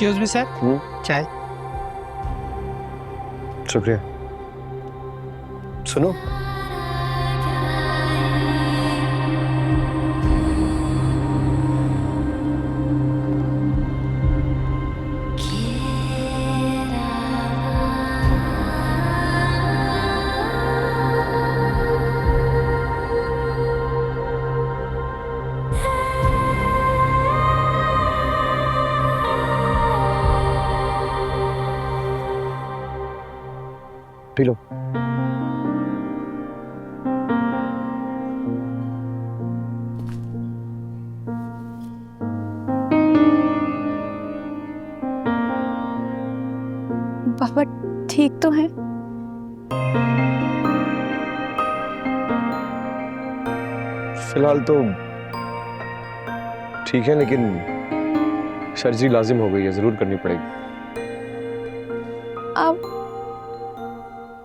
Excuse me sir, चाय। शुक्रिया। सुनो, पी लो। पापा ठीक तो है? फिलहाल तो ठीक है, लेकिन सर्जरी लाजिम हो गई है, जरूर करनी पड़ेगी।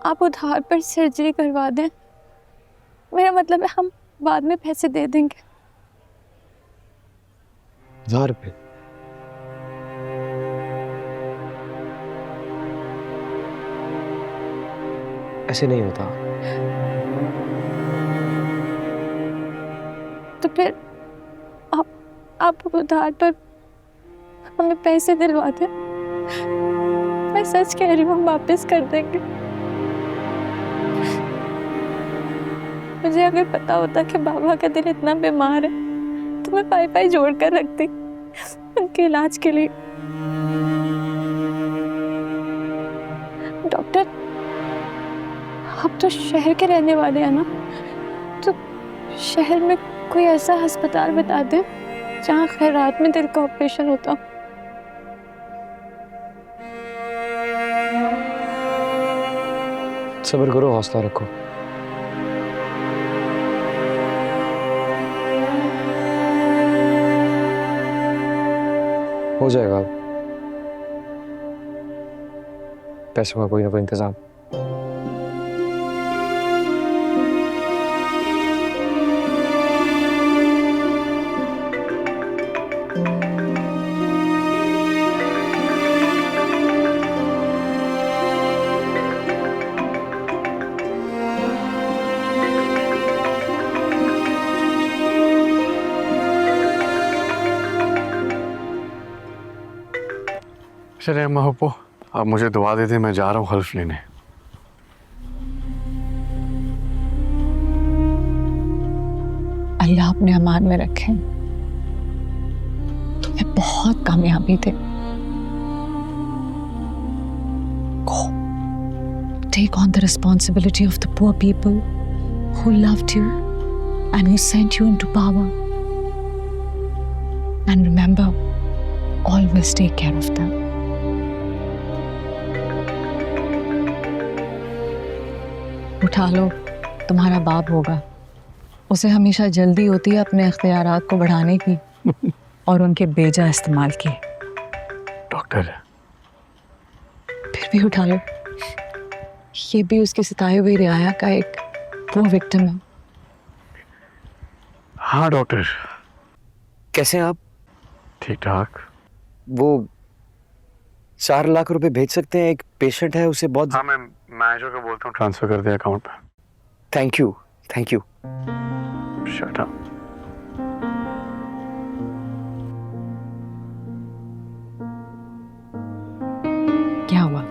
आप उधार पर सर्जरी करवा दें। मेरा मतलब है हम बाद में पैसे दे देंगे। 1000 रुपये? ऐसे नहीं होता। तो फिर आप उधार पर हमें पैसे दिलवा दें। मैं सच कह रही हूँ, हम वापस कर देंगे। मुझे अगर पता होता कि बाबा का दिल इतना बीमार है तो मैं पाई जोड़ कर रखती उनके इलाज के लिए। डॉक्टर, आप तो शहर के रहने वाले हैं ना, तो शहर में कोई ऐसा अस्पताल बता दें जहाँ खैरात में दिल का ऑपरेशन होता। सब्र करो, हौसला रखो। हो जाएगा, पैसों का कोई ना कोई इंतजाम। चले अम्मा पप्पो, आप मुझे दुआ दे दें, मैं जा रहा हूँ हल्फ लेने। अल्लाह अपने अमान में रखे। तुम्हें बहुत कामयाबी दे। Go. Take on the responsibility of the poor people who loved you and who sent you into power. And remember, always take care of them. उठा लो, तुम्हारा बाप होगा। उसे हमेशा जल्दी होती है अपने इख्तियारात को बढ़ाने की और उनके बेजा इस्तेमाल की। डॉक्टर, फिर भी उठा लो। ये भी उसके सिताए हुए रियाया का एक वो विक्टिम है। हाँ डॉक्टर। कैसे हैं आप? ठीक ठाक। वो 4 लाख रुपए भेज सकते हैं? एक पेशेंट है, उसे बहुत। हाँ, मैं मैनेजर को बोलता हूँ ट्रांसफर कर दे अकाउंट पे। Thank you, thank you. Shut up. क्या हुआ?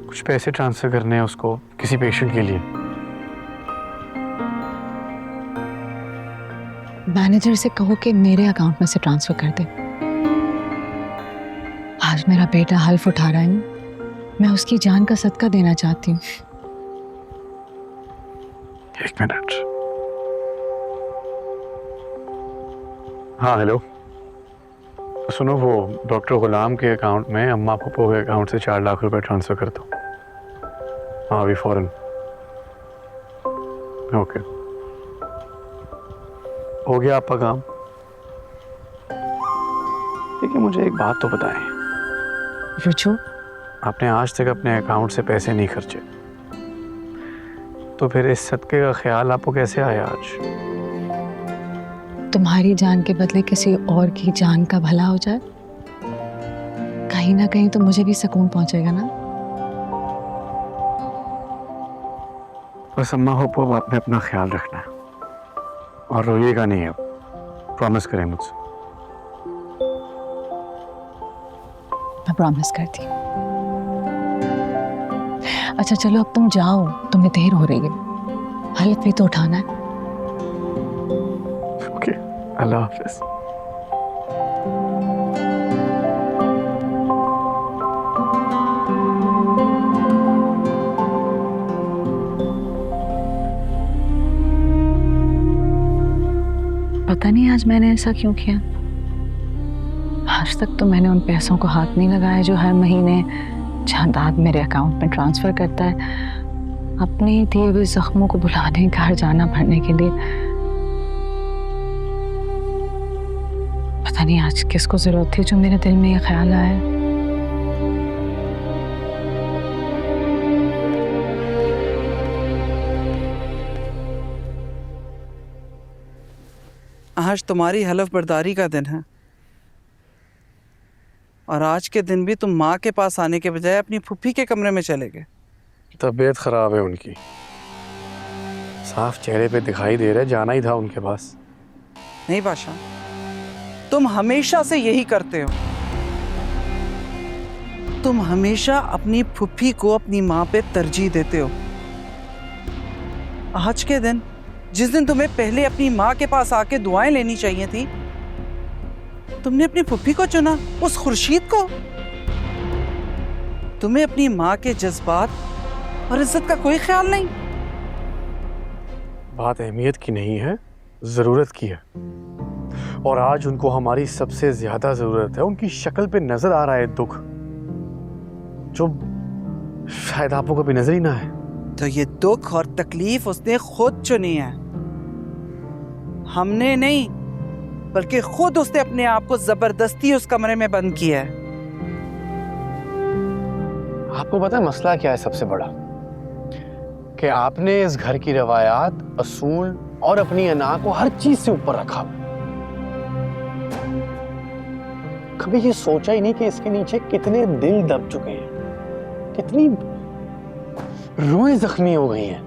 कुछ पैसे ट्रांसफर करने हैं उसको, किसी पेशेंट के लिए। मैनेजर से कहो कि मेरे अकाउंट में से ट्रांसफर कर दे। आज मेरा बेटा हल्फ उठा रहा है ना, मैं उसकी जान का सदका देना चाहती हूँ। 1 मिनट। हाँ हेलो, सुनो, वो डॉक्टर गुलाम के अकाउंट में अम्मा पप्पो के अकाउंट से 4 लाख रुपए ट्रांसफर कर दो। हाँ अभी फौरन। ओके, हो गया आपका काम। देखिए मुझे एक बात तो बताएं, रुचो, आपने आज तक अपने अकाउंट से पैसे नहीं खर्चे, तो फिर इस सदके का ख्याल आपको कैसे आया आज? तुम्हारी जान के बदले किसी और की जान का भला हो जाए, कहीं ना कहीं तो मुझे भी सुकून पहुंचेगा ना। बस अम्मा होपो आपने अपना ख्याल रखना है और रोइएगा नहीं अब, प्रॉमिस करें मुझसे। मैं प्रॉमिस करती हूँ। अच्छा चलो अब तुम जाओ, तुम्हें देर हो रही है, हल्फ भी तो उठाना है। ओके, अल्लाह हाफिज। पता नहीं आज मैंने ऐसा क्यों किया। आज तक तो मैंने उन पैसों को हाथ नहीं लगाया जो हर महीने जायदाद मेरे अकाउंट में ट्रांसफर करता है, अपने दिए हुए जख्मों को बुलाने घर जाना भरने के लिए। पता नहीं आज किसको जरूरत थी जो मेरे दिल में ये ख्याल आया। आज तुम्हारी हलफ बर्दारी का दिन है और आज के दिन भी तुम माँ के पास आने के बजाय अपनी फूफी के कमरे में चले गए। तबीयत खराब है उनकी, साफ चेहरे पे दिखाई दे रहा है, जाना ही था उनके पास। नहीं बादशाह, तुम हमेशा से यही करते हो। तुम हमेशा अपनी फूफी को अपनी माँ पे तरजीह देते हो। आज के दिन, जिस दिन तुम्हें पहले अपनी माँ के पास आके दुआएं लेनी चाहिए थी, तुमने अपनी फूफी को चुना, उस खुर्शीद को। तुम्हें अपनी माँ के जज्बात और इज्जत का कोई ख्याल नहीं। बात अहमियत की नहीं है, जरूरत की है। और आज उनको हमारी सबसे ज्यादा जरूरत है। उनकी शक्ल पे नजर आ रहा है दुख, जो शायद आपको कभी नजर ही ना आए। तो ये दुख और तकलीफ उसने खुद चुनी है, हमने नहीं, बल्कि खुद उसने अपने आप को जबरदस्ती उस कमरे में बंद किया है। आपको पता है मसला क्या है सबसे बड़ा? कि आपने इस घर की रवायात, असूल और अपनी अना को हर चीज से ऊपर रखा। कभी ये सोचा ही नहीं कि इसके नीचे कितने दिल दब चुके हैं, कितनी रूहें जख्मी हो गई हैं।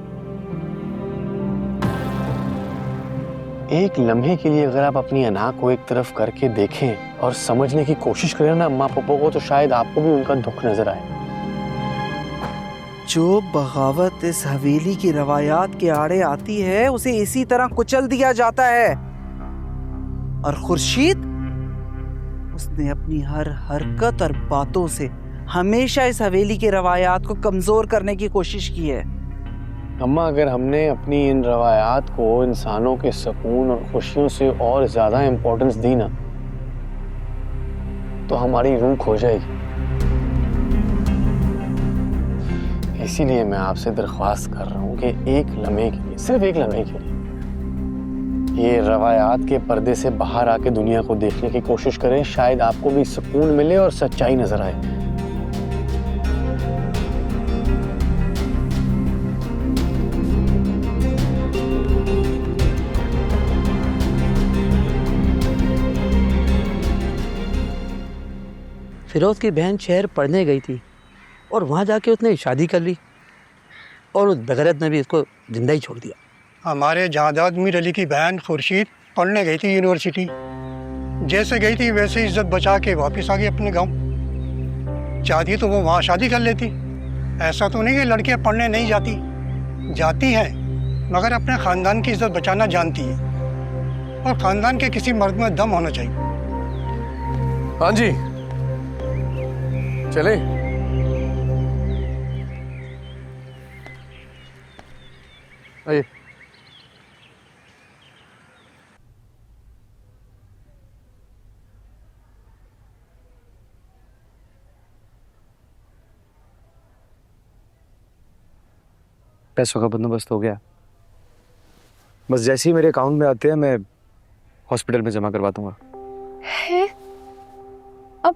एक लम्हे के लिए अगर आप अपनी अना को एक तरफ करके देखें और समझने की कोशिश करें ना अम्मा पापा को, तो शायद आपको भी उनका दुख नजर आए। जो बगावत इस हवेली की रवायात के आड़े आती है, उसे इसी तरह कुचल दिया जाता है। और खुर्शीद, उसने अपनी हर हरकत और बातों से हमेशा इस हवेली की रवायात को कमजोर करने की कोशिश की है। अम्मा, अगर हमने अपनी इन रवायात को इंसानों के सुकून और खुशियों से और ज्यादा इंपॉर्टेंस दी ना, तो हमारी रूह खो जाएगी। इसीलिए मैं आपसे दरख्वास्त कर रहा हूँ कि एक लम्हे के लिए, सिर्फ एक लम्हे के लिए, ये रवायात के पर्दे से बाहर आके दुनिया को देखने की कोशिश करें। शायद आपको भी सुकून मिले और सच्चाई नजर आए। फिरोज की बहन शहर पढ़ने गई थी और वहाँ जाके उसने शादी कर ली और उस बेगैरत ने भी इसको जिंदा ही छोड़ दिया। हमारे जायदाद मीर अली की बहन खुर्शीद पढ़ने गई थी यूनिवर्सिटी। जैसे गई थी वैसे इज्जत बचा के वापस आ गई अपने गांव। चाहती तो वो वहाँ शादी कर लेती। ऐसा तो नहीं कि लड़कियाँ पढ़ने नहीं जाती, जाती हैं, मगर अपने ख़ानदान की इज्जत बचाना जानती है। और ख़ानदान के किसी मर्द में दम होना चाहिए। हाँ जी, चले। आइए। पैसों का बंदोबस्त हो गया। बस जैसे ही मेरे अकाउंट में आते हैं मैं हॉस्पिटल में जमा करवा दूंगा। है? अब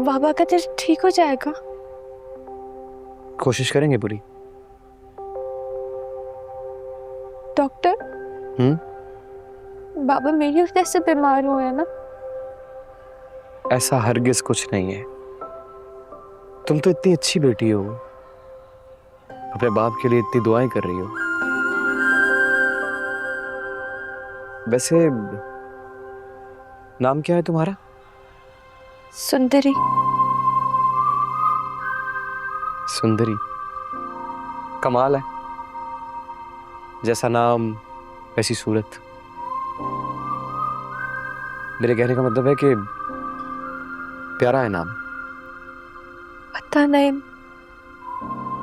बाबा का दिल ठीक हो जाएगा? कोशिश करेंगे पूरी। डॉक्टर, बाबा मेरी वजह से बीमार हुए हैं ना। ऐसा हरगिज कुछ नहीं है। तुम तो इतनी अच्छी बेटी हो, अपने बाप के लिए इतनी दुआएं कर रही हो। वैसे नाम क्या है तुम्हारा? सुंदरी। सुंदरी, कमाल है। जैसा नाम वैसी सूरत। मेरे कहने का मतलब है कि प्यारा है नाम। पता नहीं,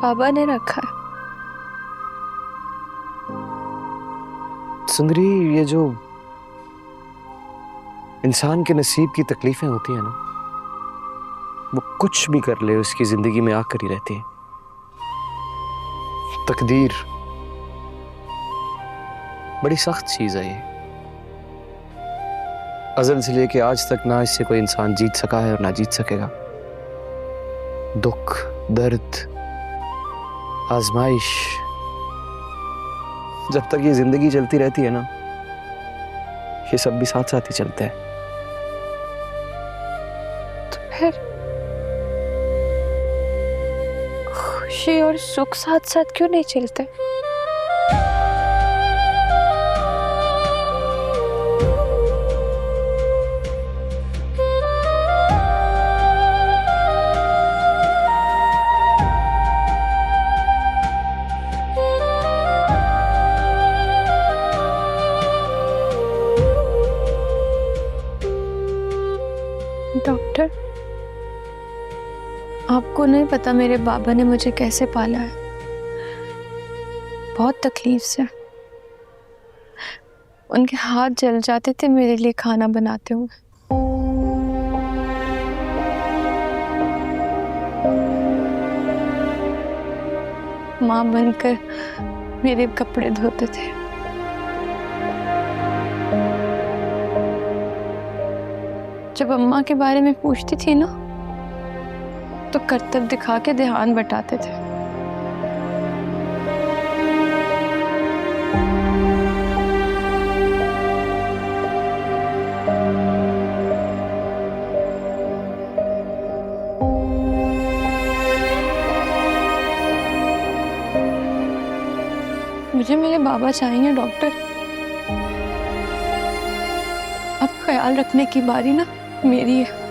बाबा ने रखा है। सुंदरी, ये जो इंसान के नसीब की तकलीफें होती हैं ना, वो कुछ भी कर ले उसकी जिंदगी में आकर ही रहती है। तकदीर बड़ी सख्त चीज है ये। अज़ल से लेके आज तक ना इससे कोई इंसान जीत सका है और ना जीत सकेगा। दुख, दर्द, आजमाइश, जब तक ये जिंदगी चलती रहती है ना, ये सब भी साथ साथ ही चलते हैं। तो फिर खुशी और सुख साथ साथ क्यों नहीं चलते? डॉक्टर, आपको नहीं पता मेरे बाबा ने मुझे कैसे पाला है। बहुत तकलीफ से। उनके हाथ जल जाते थे मेरे लिए खाना बनाते हुए। माँ बनकर मेरे कपड़े धोते थे। जब अम्मा के बारे में पूछती थी ना, तो करतब दिखा के ध्यान बटाते थे। मुझे मेरे बाबा चाहिए डॉक्टर। अब ख्याल रखने की बारी ना मेरी है।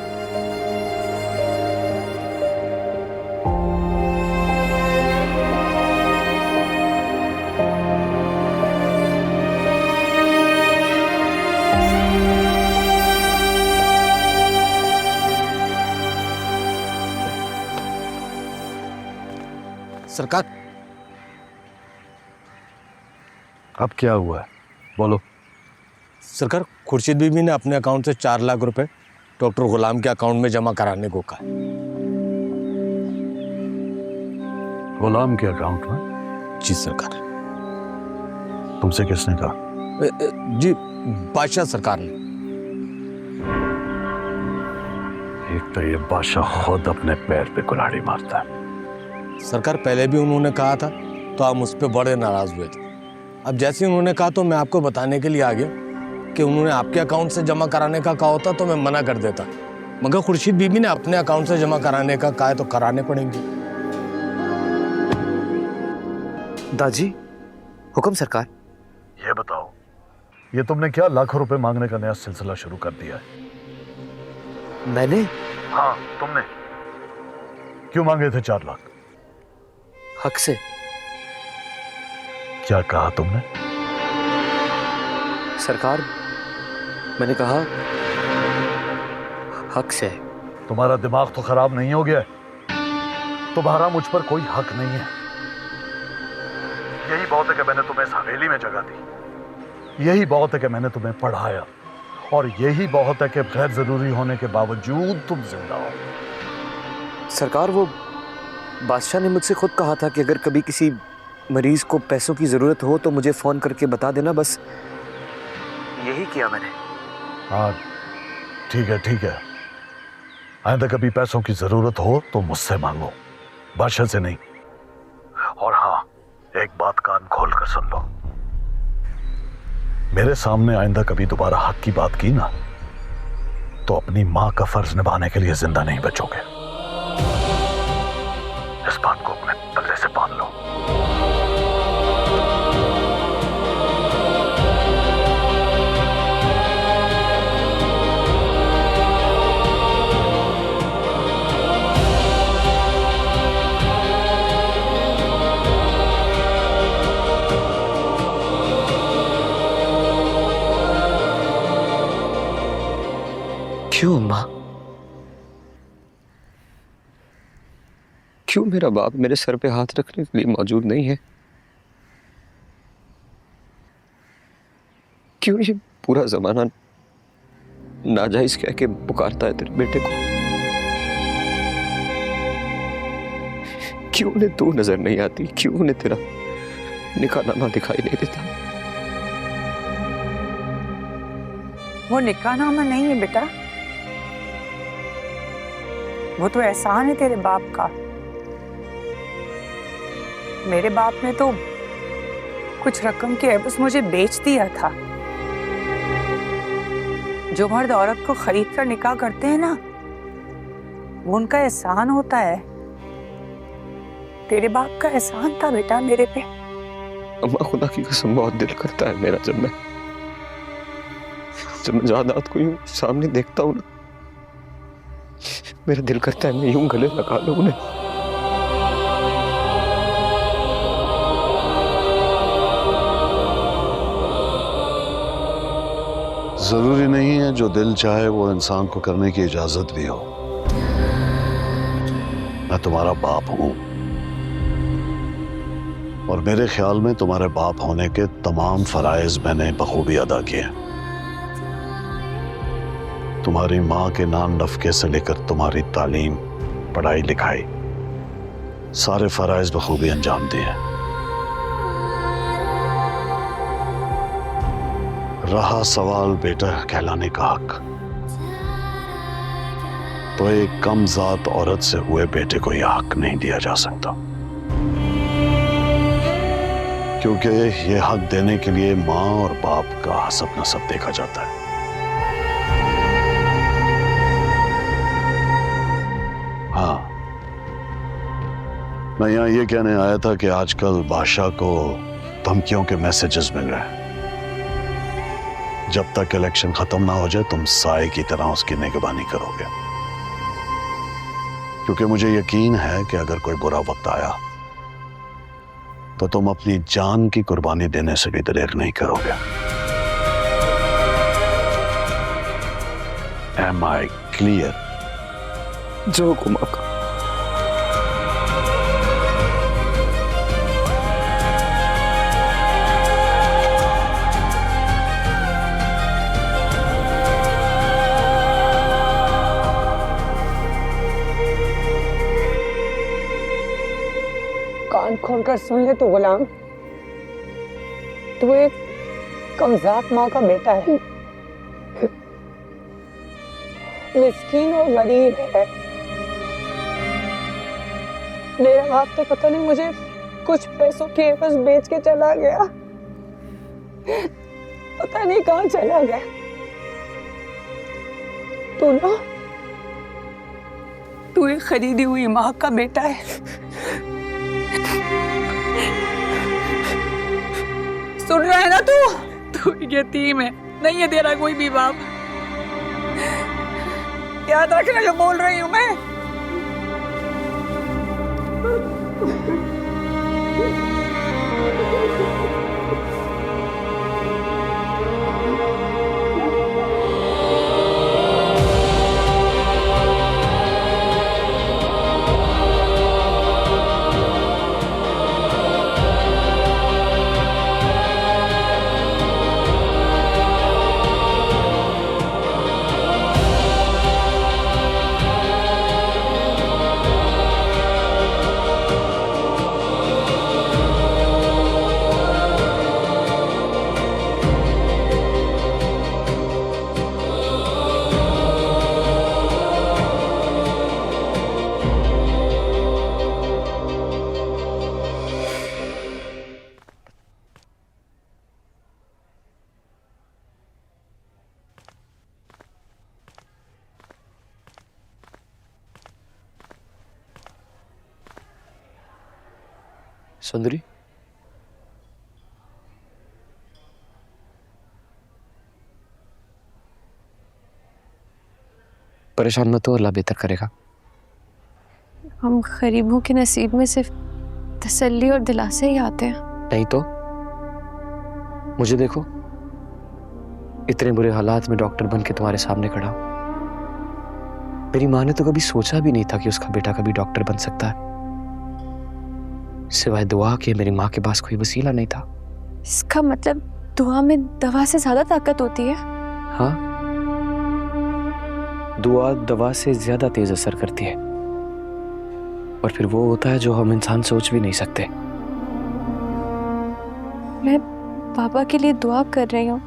सरकार, अब क्या हुआ है, बोलो। सरकार, खुर्शीद बीबी ने अपने अकाउंट से 4 लाख रुपए डॉक्टर गुलाम के अकाउंट में जमा कराने को कहा। गुलाम के अकाउंट में? जी सरकार। तुमसे किसने कहा? जी बादशाह सरकार ने। एक तो ये बादशाह खुद अपने पैर पे कुल्हाड़ी मारता है। सरकार, पहले भी उन्होंने कहा था तो आप मुझ पर बड़े नाराज हुए थे। अब जैसे उन्होंने कहा तो मैं आपको बताने के लिए आ गया कि उन्होंने आपके अकाउंट से जमा कराने का कहा होता तो मैं मना कर देता, मगर खुर्शीद बीबी ने अपने अकाउंट से जमा कराने का कहा है तो कराने पड़ेंगे। दादी, हुक्म सरकार। ये बताओ, ये तुमने क्या लाखों रुपए मांगने का नया सिलसिला शुरू कर दिया है? मैंने? हाँ, तुमने। क्यों मांगे थे 4 लाख? हक से। क्या कहा तुमने? सरकार, मैंने कहा हक से। तुम्हारा दिमाग तो खराब नहीं हो गया? तुम्हारा मुझ पर कोई हक नहीं है। यही बहुत है कि मैंने तुम्हें इस हवेली में जगह दी, यही बहुत है कि मैंने तुम्हें पढ़ाया, और यही बहुत है कि गैर जरूरी होने के बावजूद तुम जिंदा हो। सरकार, वो बादशाह ने मुझसे खुद कहा था कि अगर कभी किसी मरीज को पैसों की जरूरत हो तो मुझे फोन करके बता देना, बस यही किया मैंने। हाँ ठीक है, ठीक है। आइंदा कभी पैसों की जरूरत हो तो मुझसे मांगो, बादशाह से नहीं। और हाँ, एक बात कान खोल कर सुन लो, मेरे सामने आइंदा कभी दोबारा हक की बात की ना, तो अपनी मां का फर्ज निभाने के लिए जिंदा नहीं बचोगे। इस बात को अपने पल्ले से बांध लो। क्यों माँ? क्यों मेरा बाप मेरे सर पे हाथ रखने के लिए मौजूद नहीं है? क्यों ये पूरा जमाना नाजायज कह के पुकारता है तेरे बेटे को? क्यों उन्हें तू नजर नहीं आती? क्यों उन्हें तेरा निकाहनामा दिखाई नहीं देता? वो निकाहनामा नहीं है बेटा, वो तो एहसान है तेरे बाप का। मेरे बाप ने तो कुछ रकम के एवज मुझे बेच दिया था। जो मर्द औरत को खरीद कर निकाह करते हैं ना, वो उनका एहसान होता है। तेरे बाप का एहसान था बेटा मेरे पे। अम्मा खुदा की कसम बहुत दिल करता है मेरा, जब मैं जायदाद को यूं सामने देखता हूं ना, मेरा दिल करता है मैं यूं गले लगा लूं उन्हें। जरूरी नहीं है जो दिल चाहे वो इंसान को करने की इजाजत भी हो। मैं तुम्हारा बाप हूं और मेरे ख्याल में तुम्हारे बाप होने के तमाम फराइज मैंने बखूबी अदा किए। तुम्हारी माँ के नाम नफके से लेकर तुम्हारी तालीम, पढ़ाई लिखाई, सारे फराइज बखूबी अंजाम दिए। रहा सवाल बेटा कहलाने का हक, तो एक कम जात औरत से हुए बेटे को यह हक नहीं दिया जा सकता, क्योंकि यह हक देने के लिए माँ और बाप का हसब नसब देखा जाता है। हाँ, मैं यहाँ ये कहने आया था कि आजकल बादशाह को धमकियों के मैसेजेस मिल रहे हैं। जब तक इलेक्शन खत्म ना हो जाए तुम साए की तरह उसकी निगरानी करोगे, क्योंकि मुझे यकीन है कि अगर कोई बुरा वक्त आया तो तुम अपनी जान की कुर्बानी देने से भी दरेक नहीं करोगे। Am I clear? जो गुमा का कान खोलकर सुन ले तू गुलाम, तू एक कमजात माँ का बेटा है, मिस्कीन और गरीब है। मेरा बाप तो पता नहीं मुझे कुछ पैसों के एवज बेच के चला गया, पता नहीं कहाँ चला गया। तू एक खरीदी हुई माँ का बेटा है। सुन रहा है ना तू यतीम है, नहीं है तेरा कोई भी बाप। याद रखना जो बोल रही हूं मैं। सुंदरी, परेशान मत हो, अल्लाह बेहतर करेगा। हम गरीबों के नसीब में सिर्फ तसल्ली और दिलासे ही आते हैं। नहीं तो मुझे देखो, इतने बुरे हालात में डॉक्टर बन के तुम्हारे सामने खड़ा हूं। मेरी माँ ने तो कभी सोचा भी नहीं था कि उसका बेटा कभी डॉक्टर बन सकता है। सिवाय दुआ के मेरी माँ के पास कोई वसीला नहीं था। इसका मतलब दुआ में दवा से ज्यादा ताकत होती है? हाँ, दुआ दवा से ज्यादा तेज असर करती है, और फिर वो होता है जो हम इंसान सोच भी नहीं सकते। मैं पापा के लिए दुआ कर रही हूँ,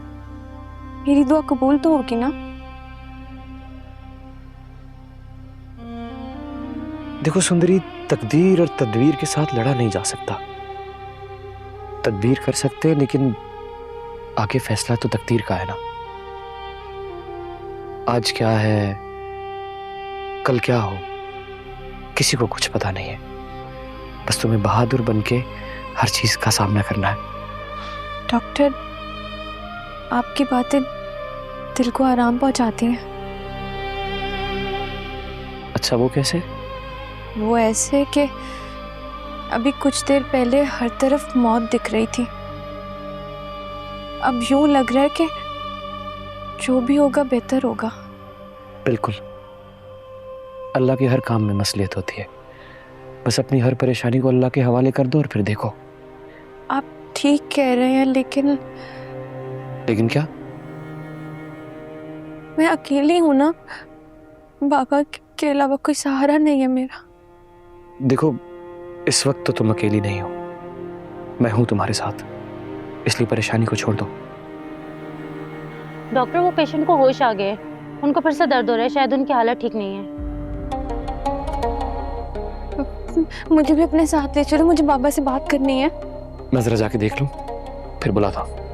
मेरी दुआ कबूल तो होगी ना? देखो सुंदरी, तकदीर और तदबीर के साथ लड़ा नहीं जा सकता। तदबीर कर सकते हैं, लेकिन आगे फैसला तो तकदीर का है ना। आज क्या है, कल क्या हो, किसी को कुछ पता नहीं है। बस तुम्हें बहादुर बनके हर चीज का सामना करना है। डॉक्टर, आपकी बातें दिल को आराम पहुंचाती हैं। अच्छा, वो कैसे? वो ऐसे कि अभी कुछ देर पहले हर तरफ मौत दिख रही थी, अब यूं लग रहा है कि जो भी होगा बेहतर होगा। बिल्कुल, अल्लाह के हर काम में मसलियत होती है। बस अपनी हर परेशानी को अल्लाह के हवाले कर दो और फिर देखो। आप ठीक कह रहे हैं, लेकिन क्या? मैं अकेली हूं ना, बाबा के अलावा कोई सहारा नहीं है मेरा। देखो, इस वक्त तो तुम अकेली नहीं हो, मैं हूं तुम्हारे साथ, इसलिए परेशानी को छोड़ दो। डॉक्टर, वो पेशेंट को होश आ गए, उनको फिर से दर्द हो रहा है, शायद उनकी हालत ठीक नहीं है। मुझे भी अपने साथ ले चलो, मुझे बाबा से बात करनी है। मैं जरा जाके देख लूं, फिर बुलाता हूं।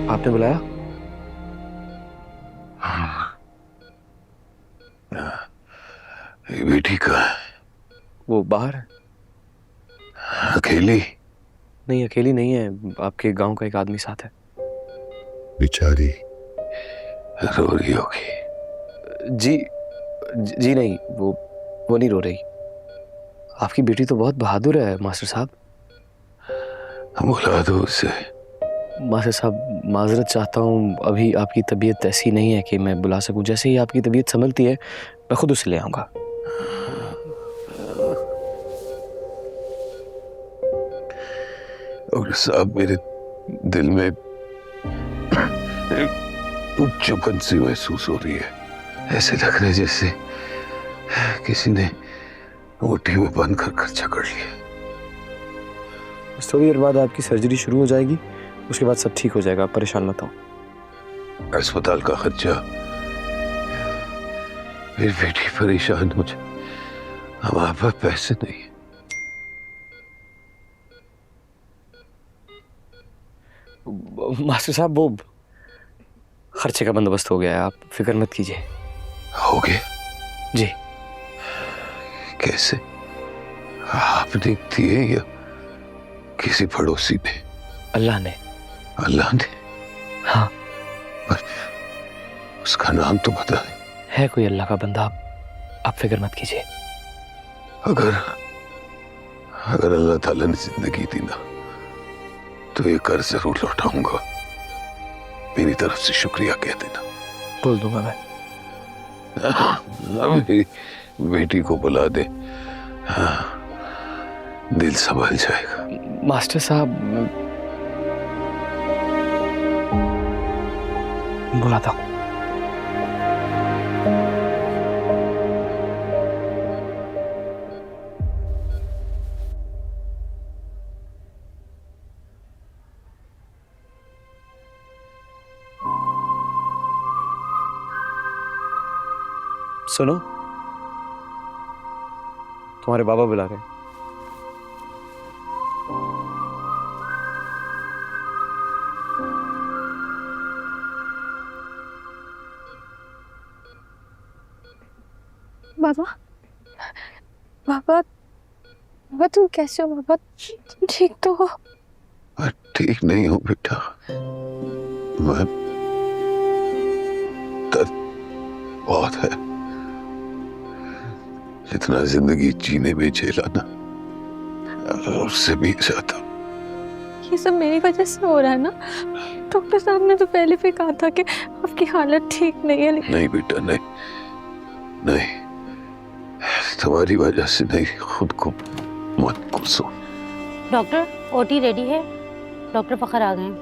आपने बुलाया? ये बेटी कहाँ है? वो बाहर है। अकेली? नहीं, अकेली नहीं है, आपके गांव का एक आदमी साथ है। बेचारी रो रही होगी। जी नहीं, वो नहीं रो रही। आपकी बेटी तो बहुत बहादुर है मास्टर साहब। बुला दो उसे। मास्टर साहब, माजरत चाहता हूँ, अभी आपकी तबीयत ऐसी नहीं है कि मैं बुला सकूं। जैसे ही आपकी तबीयत संभलती है, मैं खुद उसे ले आऊंगा। और साहब, मेरे दिल में चुभन सी महसूस हो रही है। ऐसे लग रहा है जैसे किसी ने मुट्ठी में बंद कर झगड़ लिया। बस थोड़ी देर बाद आपकी सर्जरी शुरू हो जाएगी, उसके बाद सब ठीक हो जाएगा, आप परेशान मत हो। अस्पताल का खर्चा, मेरी बेटी परेशान हो जाए, हमारे पास पैसे नहीं है। मास्टर साहब, वो खर्चे का बंदोबस्त हो गया है, आप फिक्र मत कीजिए। हो गया? जी। कैसे? आपने दिए या किसी पड़ोसी ने? अल्लाह ने। अल्लाह ने? हाँ। पर उसका नाम तो पता है कोई अल्लाह का बंदा, आप फिक्र मत कीजिए। अगर अल्लाह ताला ने जिंदगी दी ना, तो ये कर्ज जरूर लौटाऊंगा। मेरी तरफ से शुक्रिया कह देना। बोल दूंगा मैं। मेरी बेटी को बुला दे, हाँ, दिल संभल जाएगा। मास्टर साहब, बुलाता हूँ। सुनो, तुम्हारे बाबा बुला रहे हैं। बाबा। बाबा बाबा तुम कैसे हो बाबा? तुम ठीक तो हो? मैं ठीक नहीं हूँ बेटा, मैं दर्द बहुत है, जितना जिंदगी जीने में झेला ना उससे भी ज्यादा। ये सब मेरी वजह से हो रहा है ना? डॉक्टर साहब ने तो पहले भी कहा था कि आपकी हालत ठीक नहीं है। नहीं बेटा नहीं, नहीं, तुम्हारी वजह से नहीं, खुद को मत कोसो। डॉक्टर ओटी रेडी है, डॉक्टर फखर आ गए हैं।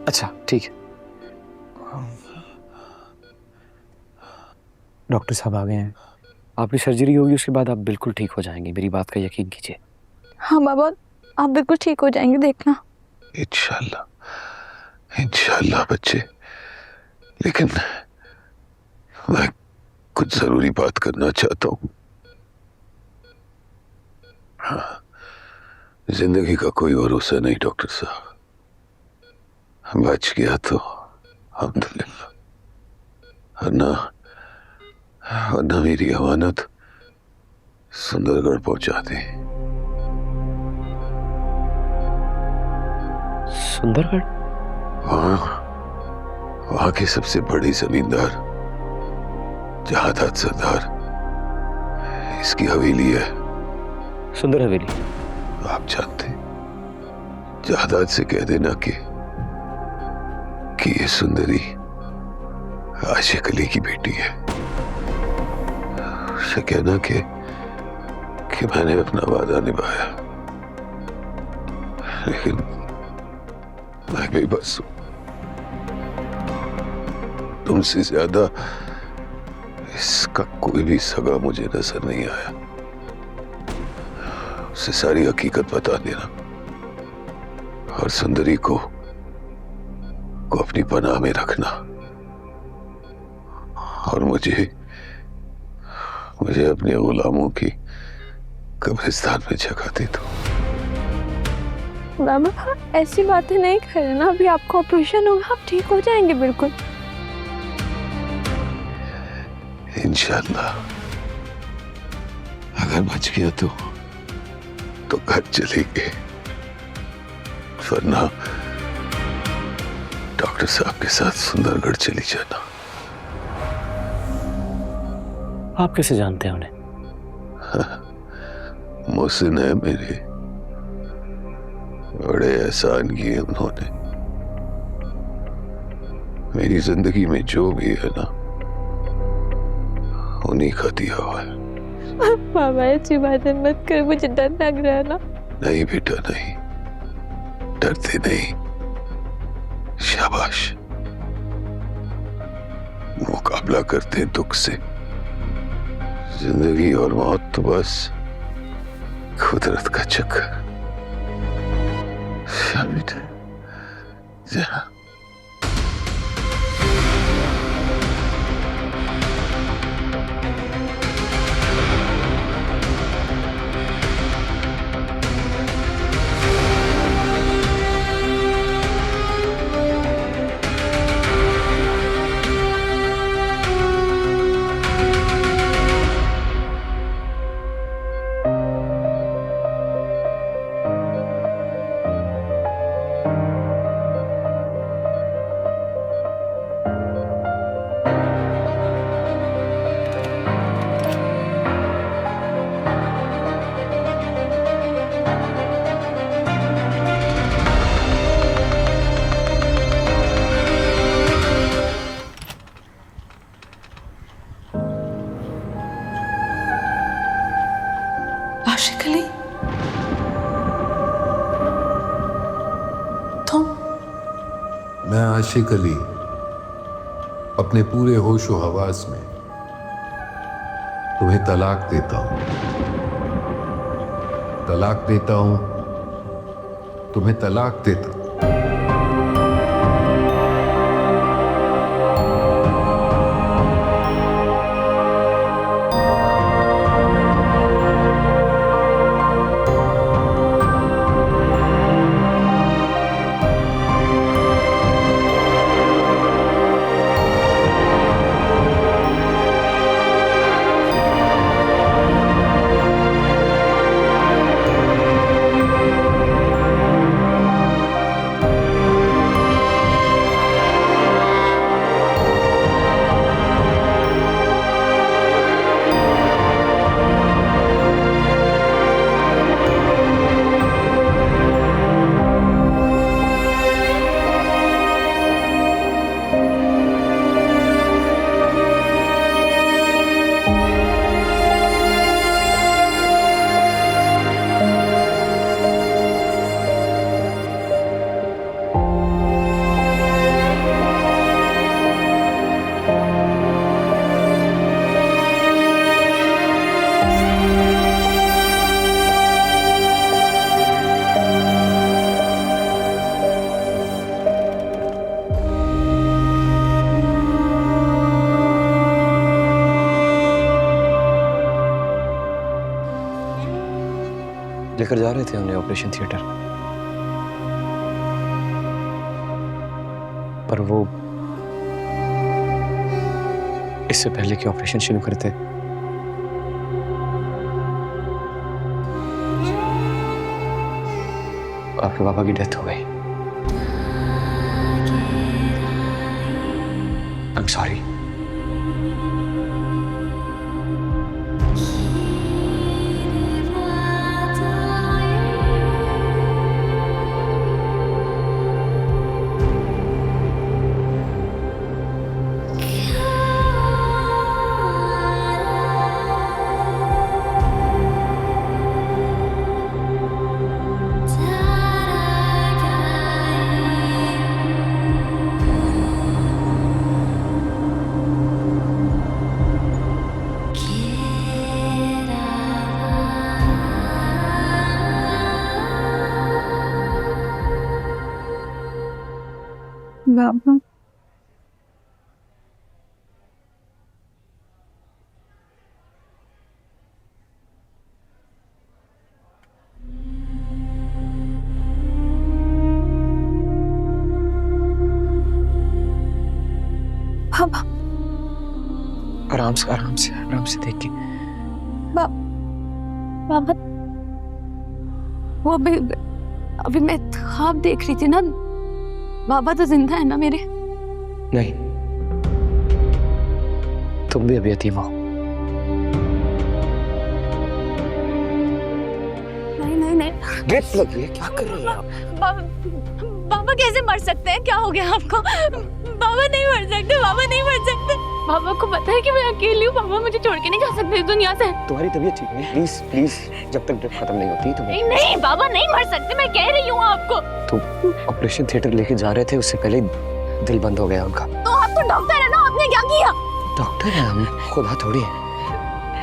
अच्छा ठीक है, डॉक्टर साहब आ गए हैं, आपकी सर्जरी होगी उसके बाद आप बिल्कुल ठीक हो जाएंगे, मेरी बात का यकीन कीजिए। हाँ बाबा आप बिल्कुल ठीक हो जाएंगे, देखना। इंशाल्लाह, इंशाल्लाह बच्चे, लेकिन मैं कुछ जरूरी बात करना चाहता हूँ। हाँ, जिंदगी का कोई भरोसा नहीं डॉक्टर साहब, बच गया तो अल्हम्दुलिल्लाह, वरना मेरी अमानत सुंदरगढ़ पहुंचा दी। सुंदरगढ़? वहां के सबसे बड़े जमींदार जहादात सरदार, इसकी हवेली है। सुंदर हवेली? आप जानते, जहादात से कह देना कि ये सुंदरी आशिक अली की बेटी है। उसे कहना कि मैंने अपना वादा निभाया, लेकिन मैं बेबस हूं। तुमसे ज्यादा इसका कोई भी सगा मुझे नजर नहीं आया। उसे सारी हकीकत बता देना और सुंदरी को अपनी पनाह में रखना, और मुझे अपने गुलामों की कब्रिस्तान में जगह दे दो। बाबा ऐसी बातें नहीं करें ना, अभी आपको ऑपरेशन होगा, आप ठीक हो जाएंगे बिल्कुल। इंशाल्लाह, अगर बच गया तो घर चलेंगे, वरना डॉक्टर साहब के साथ सुंदरगढ़ चली जाना। आप कैसे जानते हैं उन्हें? मोहसिन है मेरे, बड़े एहसान किए उन्होंने। मेरी जिंदगी में जो भी है ना, उन्हीं का दिया हुआ है। बाबा ऐसी बातें मत कर, मुझे डर लग रहा है ना। नहीं बेटा नहीं, डरते नहीं, शाबाश, मुकाबला करते हैं दुख से। जिंदगी और मौत तो बस कुदरत का चक्कर। बेटा जा। आशिक अली, तुम? मैं आशिक अली अपने पूरे होशो हवास में तुम्हें तलाक देता हूं, तलाक देता हूं, तुम्हें तलाक देता हूं। लेकर जा रहे थे उन्हें ऑपरेशन थिएटर, पर वो इससे पहले कि ऑपरेशन शुरू करते आपके पापा की डेथ हो गई। I'm sorry. बाबा बाबा आराम से देख के। बाबा वो अभी मैं ख्वाब देख रही थी ना, बाबा तो जिंदा है ना मेरे? नहीं, तुम भी अभी यतीम हो। नहीं ड्रिप लगी है, क्या कर रही हैं आप? बाबा कैसे मर सकते हैं? क्या हो गया आपको? बाबा नहीं मर सकते, बाबा नहीं मर सकते। बाबा को पता है कि मैं अकेली हूँ, बाबा मुझे छोड़ के नहीं जा सकते इस दुनिया से। तुम्हारी तबीयत ठीक नहीं, प्लीज प्लीज, जब तक ड्रिप खत्म नहीं होती तुम। नहीं बाबा नहीं मर सकते, मैं कह रही हूँ आपको। तुम ऑपरेशन थिएटर लेके जा रहे थे, उससे पहले दिल बंद हो गया उनका। तो आप तो डॉक्टर है ना, आपने क्या किया? डॉक्टर है हम, खुदा थोड़ी है।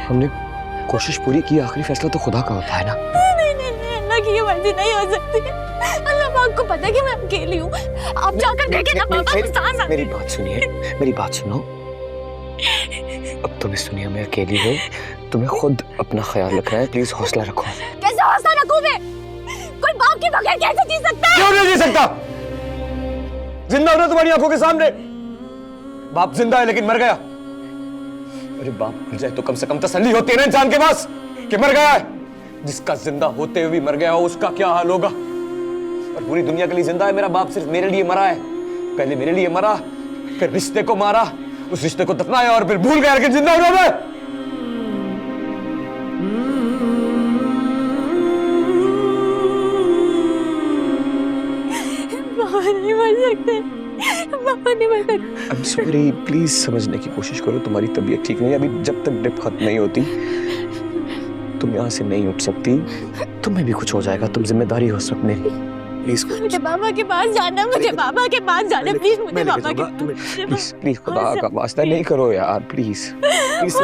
हमने कोशिश पूरी की, आखिरी फैसला तो खुदा का होता है ना। नहीं अल्लाह की ये मर्जी नहीं हो सकती। अल्लाह पाक को पता है कि मैं अकेली हूँ। आप जाकर देखें ना बाबा। मेरी बात सुनिए, मेरी बात सुनो। अब तुम इस दुनिया में अकेली हो, तुम्हें खुद अपना ख्याल रखना है, प्लीज हौसला रखो। कैसे हौसला रखूं मैं? कोई बाप के बगैर कैसे जी सकता है? क्यों नहीं जी सकता? जिंदा होना तुम्हारी आंखों के सामने। बाप जिंदा है लेकिन मर गया। अरे बाप मर जाए तो कम से कम तसल्ली होती है ना इंसान के पास कि मर गया है। जिसका जिंदा होते हुए भी मर गया हो उसका क्या हाल होगा? और पूरी दुनिया के लिए जिंदा है। मेरा बाप सिर्फ मेरे लिए मरा है। पहले मेरे लिए मरा, फिर रिश्ते को मारा, उस रिश्ते को दफनाया और फिर भूल गया, लेकिन जिंदा हो गया। बाबा नहीं मर सकते, बाबा नहीं मर सकते। I'm sorry, प्लीज समझने की कोशिश करो। तुम्हारी तबीयत ठीक नहीं है, अभी जब तक ड्रिप खत्म नहीं होती तुम यहाँ से नहीं उठ सकती। तुम्हें भी कुछ हो जाएगा, तुम जिम्मेदारी हो सब मेरी। प्लीज मुझे बाबा के पास जाना, मुझे बाबा के पास जाना, प्लीज मुझे बाबा के प्लीज खुदा का वास्ता नहीं करो यार, प्लीज प्लीज।